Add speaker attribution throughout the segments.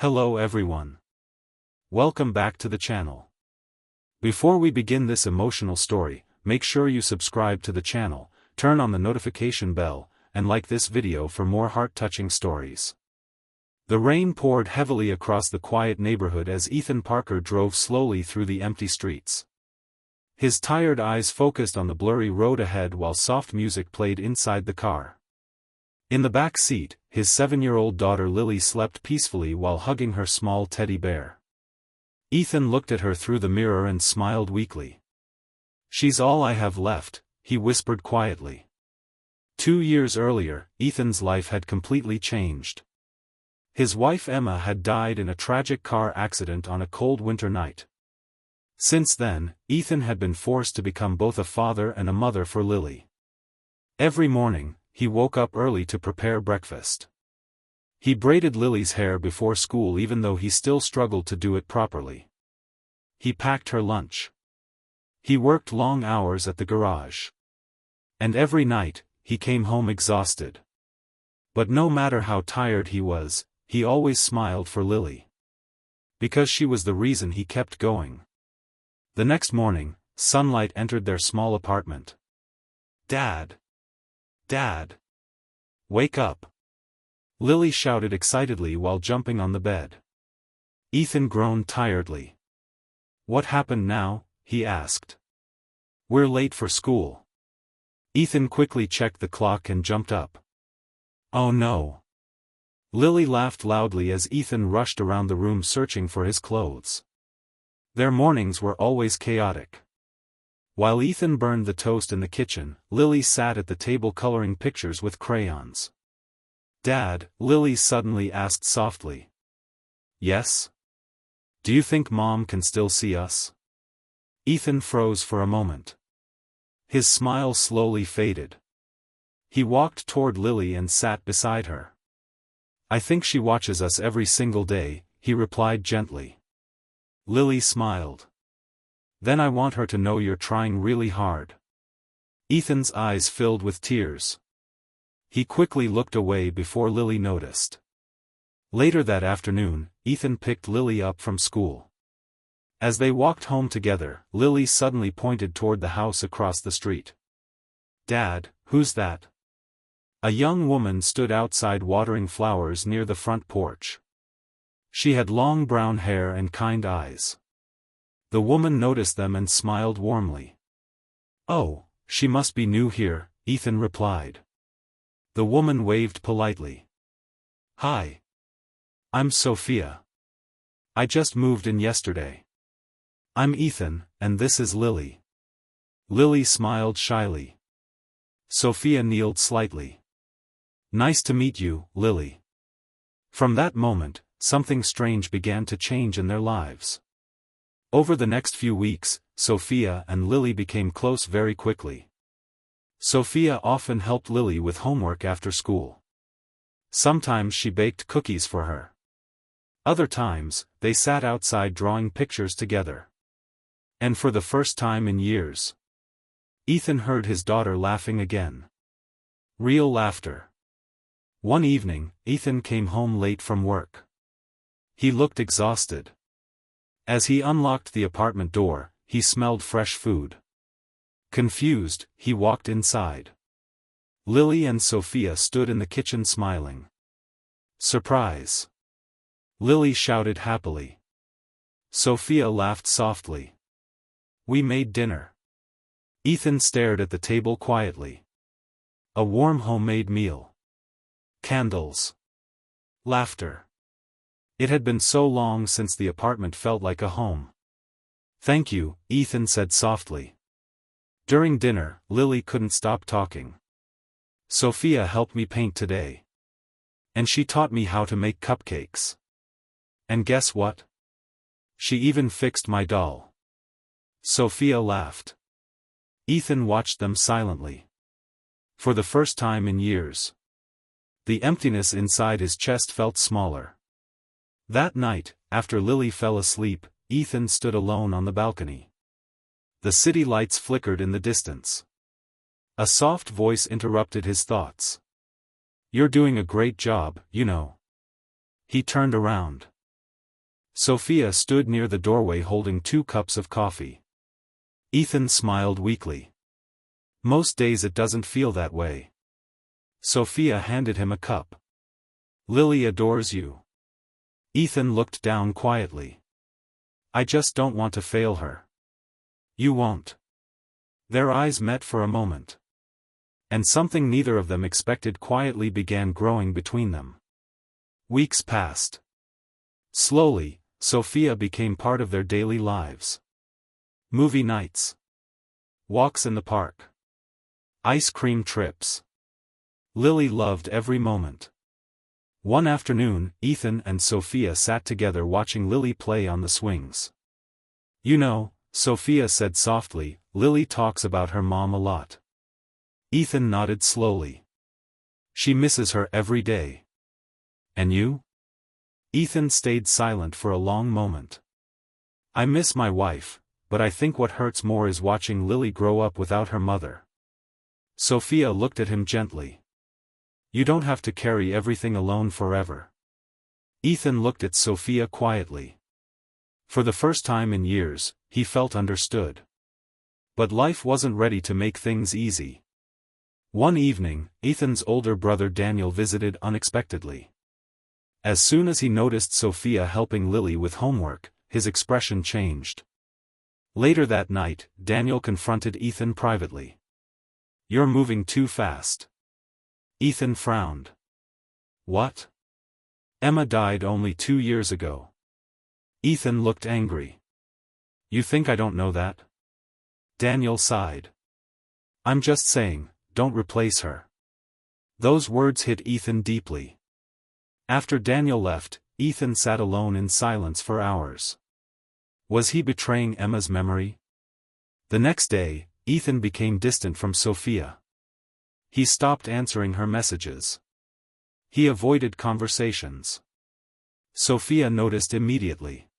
Speaker 1: Hello everyone. Welcome back to the channel. Before we begin this emotional story, make sure you subscribe to the channel, turn on the notification bell, and like this video for more heart-touching stories. The rain poured heavily across the quiet neighborhood as Ethan Parker drove slowly through the empty streets. His tired eyes focused on the blurry road ahead while soft music played inside the car. In the back seat, his 7-year-old daughter Lily slept peacefully while hugging her small teddy bear. Ethan looked at her through the mirror and smiled weakly. "She's all I have left," he whispered quietly. 2 years earlier, Ethan's life had completely changed. His wife Emma had died in a tragic car accident on a cold winter night. Since then, Ethan had been forced to become both a father and a mother for Lily. Every morning, he woke up early to prepare breakfast. He braided Lily's hair before school even though he still struggled to do it properly. He packed her lunch. He worked long hours at the garage. And every night, he came home exhausted. But no matter how tired he was, he always smiled for Lily. Because she was the reason he kept going. The next morning, sunlight entered their small apartment. "Dad! Dad! Wake up!" Lily shouted excitedly while jumping on the bed. Ethan groaned tiredly. "What happened now?" he asked. "We're late for school." Ethan quickly checked the clock and jumped up. "Oh no!" Lily laughed loudly as Ethan rushed around the room searching for his clothes. Their mornings were always chaotic. While Ethan burned the toast in the kitchen, Lily sat at the table coloring pictures with crayons. "Dad," Lily suddenly asked softly. "Yes? Do you think Mom can still see us?" Ethan froze for a moment. His smile slowly faded. He walked toward Lily and sat beside her. "I think she watches us every single day," he replied gently. Lily smiled. "Then I want her to know you're trying really hard." Ethan's eyes filled with tears. He quickly looked away before Lily noticed. Later that afternoon, Ethan picked Lily up from school. As they walked home together, Lily suddenly pointed toward the house across the street. "Dad, who's that?" A young woman stood outside watering flowers near the front porch. She had long brown hair and kind eyes. The woman noticed them and smiled warmly. "Oh, she must be new here," Ethan replied. The woman waved politely. "Hi. I'm Sophia. I just moved in yesterday." "I'm Ethan, and this is Lily." Lily smiled shyly. Sophia kneeled slightly. "Nice to meet you, Lily." From that moment, something strange began to change in their lives. Over the next few weeks, Sophia and Lily became close very quickly. Sophia often helped Lily with homework after school. Sometimes she baked cookies for her. Other times, they sat outside drawing pictures together. And for the first time in years, Ethan heard his daughter laughing again. Real laughter. One evening, Ethan came home late from work. He looked exhausted. As he unlocked the apartment door, he smelled fresh food. Confused, he walked inside. Lily and Sophia stood in the kitchen smiling. "Surprise!" Lily shouted happily. Sophia laughed softly. "We made dinner." Ethan stared at the table quietly. A warm homemade meal. Candles. Laughter. It had been so long since the apartment felt like a home. "Thank you," Ethan said softly. During dinner, Lily couldn't stop talking. "Sophia helped me paint today. And she taught me how to make cupcakes. And guess what? She even fixed my doll." Sophia laughed. Ethan watched them silently. For the first time in years, the emptiness inside his chest felt smaller. That night, after Lily fell asleep, Ethan stood alone on the balcony. The city lights flickered in the distance. A soft voice interrupted his thoughts. "You're doing a great job, you know." He turned around. Sophia stood near the doorway holding 2 cups of coffee. Ethan smiled weakly. Most days it doesn't feel that way. Sophia handed him a cup. Lily adores you. Ethan looked down quietly. I just don't want to fail her. You won't. Their eyes met for a moment. And something neither of them expected quietly began growing between them. Weeks passed. Slowly, Sophia became part of their daily lives. Movie nights. Walks in the park. Ice cream trips. Lily loved every moment. One afternoon, Ethan and Sophia sat together watching Lily play on the swings. You know, Sophia said softly, Lily talks about her mom a lot. Ethan nodded slowly. She misses her every day. And you? Ethan stayed silent for a long moment. I miss my wife, but I think what hurts more is watching Lily grow up without her mother. Sophia looked at him gently. You don't have to carry everything alone forever. Ethan looked at Sophia quietly. For the first time in years, he felt understood. But life wasn't ready to make things easy. One evening, Ethan's older brother Daniel visited unexpectedly. As soon as he noticed Sophia helping Lily with homework, his expression changed. Later that night, Daniel confronted Ethan privately. You're moving too fast. Ethan frowned. What? Emma died only 2 years ago. Ethan looked angry. You think I don't know that? Daniel sighed. I'm just saying, don't replace her. Those words hit Ethan deeply. After Daniel left, Ethan sat alone in silence for hours. Was he betraying Emma's memory? The next day, Ethan became distant from Sophia. He stopped answering her messages. He avoided conversations. Sophia noticed immediately.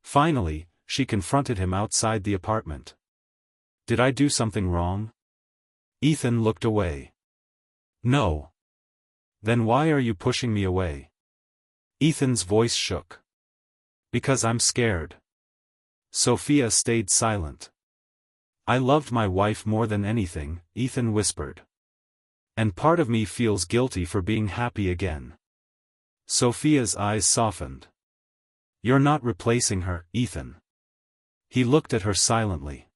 Speaker 1: Finally, she confronted him outside the apartment. Did I do something wrong? Ethan looked away. No. Then why are you pushing me away? Ethan's voice shook. Because I'm scared. Sophia stayed silent. I loved my wife more than anything, Ethan whispered. And part of me feels guilty for being happy again. Sophia's eyes softened. You're not replacing her, Ethan. He looked at her silently.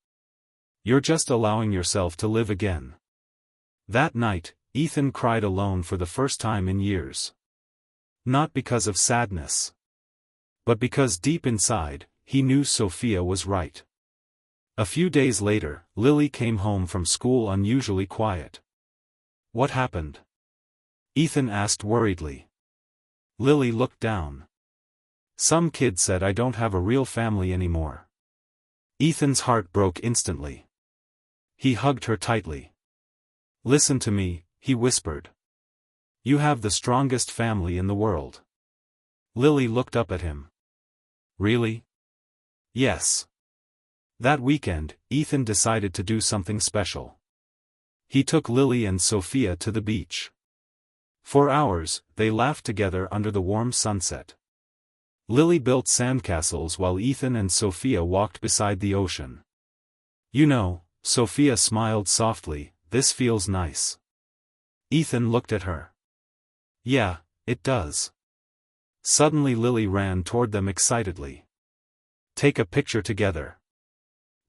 Speaker 1: You're just allowing yourself to live again. That night, Ethan cried alone for the first time in years. Not because of sadness. But because deep inside, he knew Sophia was right. A few days later, Lily came home from school unusually quiet. What happened? Ethan asked worriedly. Lily looked down. Some kid said I don't have a real family anymore. Ethan's heart broke instantly. He hugged her tightly. Listen to me, he whispered. You have the strongest family in the world. Lily looked up at him. Really? Yes. That weekend, Ethan decided to do something special. He took Lily and Sophia to the beach. For hours, they laughed together under the warm sunset. Lily built sandcastles while Ethan and Sophia walked beside the ocean. You know, Sophia smiled softly, this feels nice. Ethan looked at her. Yeah, it does. Suddenly Lily ran toward them excitedly. Take a picture together.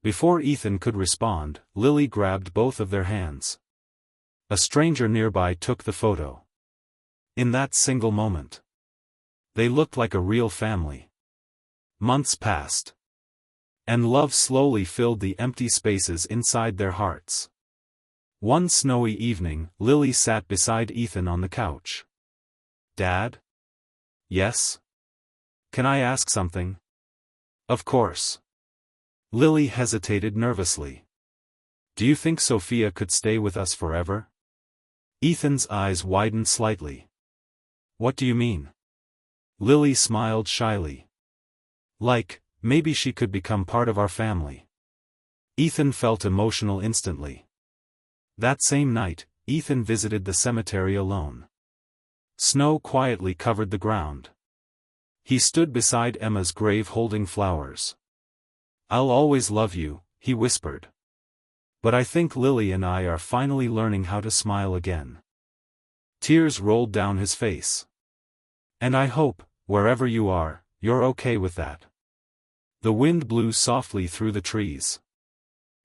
Speaker 1: Before Ethan could respond, Lily grabbed both of their hands. A stranger nearby took the photo. In that single moment, they looked like a real family. Months passed. And love slowly filled the empty spaces inside their hearts. One snowy evening, Lily sat beside Ethan on the couch. Dad? Yes? Can I ask something? Of course. Lily hesitated nervously. Do you think Sophia could stay with us forever? Ethan's eyes widened slightly. What do you mean? Lily smiled shyly. Like, maybe she could become part of our family. Ethan felt emotional instantly. That same night, Ethan visited the cemetery alone. Snow quietly covered the ground. He stood beside Emma's grave holding flowers. "I'll always love you," he whispered. "But I think Lily and I are finally learning how to smile again." Tears rolled down his face. "And I hope, wherever you are, you're okay with that." The wind blew softly through the trees.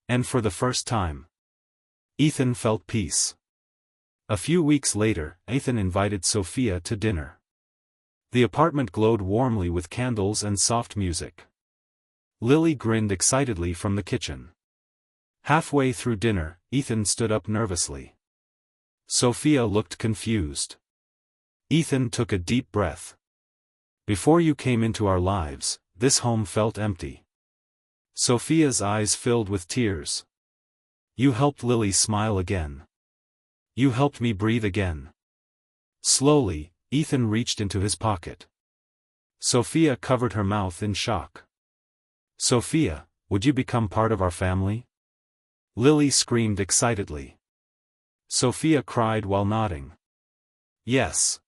Speaker 1: And for the first time, Ethan felt peace. A few weeks later, Ethan invited Sophia to dinner. The apartment glowed warmly with candles and soft music. Lily grinned excitedly from the kitchen. Halfway through dinner, Ethan stood up nervously. Sophia looked confused. Ethan took a deep breath. "Before you came into our lives, this home felt empty." Sophia's eyes filled with tears. "You helped Lily smile again. You helped me breathe again." Slowly, Ethan reached into his pocket. Sophia covered her mouth in shock. "Sophia, would you become part of our family?" Lily screamed excitedly. Sophia cried while nodding. "Yes."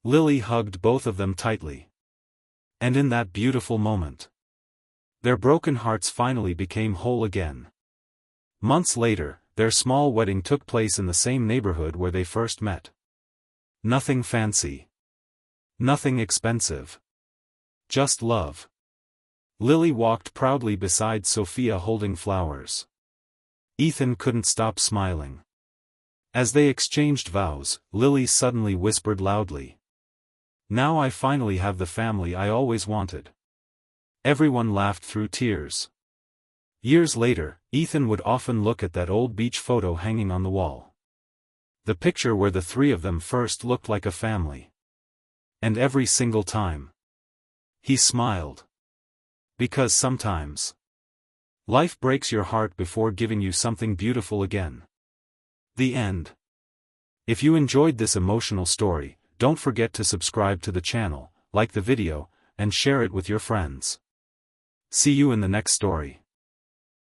Speaker 1: Lily hugged both of them tightly. And in that beautiful moment, their broken hearts finally became whole again. Months later, their small wedding took place in the same neighborhood where they first met. Nothing fancy. Nothing expensive. Just love. Lily walked proudly beside Sophia holding flowers. Ethan couldn't stop smiling. As they exchanged vows, Lily suddenly whispered loudly, "Now I finally have the family I always wanted." Everyone laughed through tears. Years later, Ethan would often look at that old beach photo hanging on the wall. The picture where the three of them first looked like a family. And every single time, he smiled. Because sometimes, life breaks your heart before giving you something beautiful again. The end. If you enjoyed this emotional story, don't forget to subscribe to the channel, like the video, and share it with your friends. See you in the next story.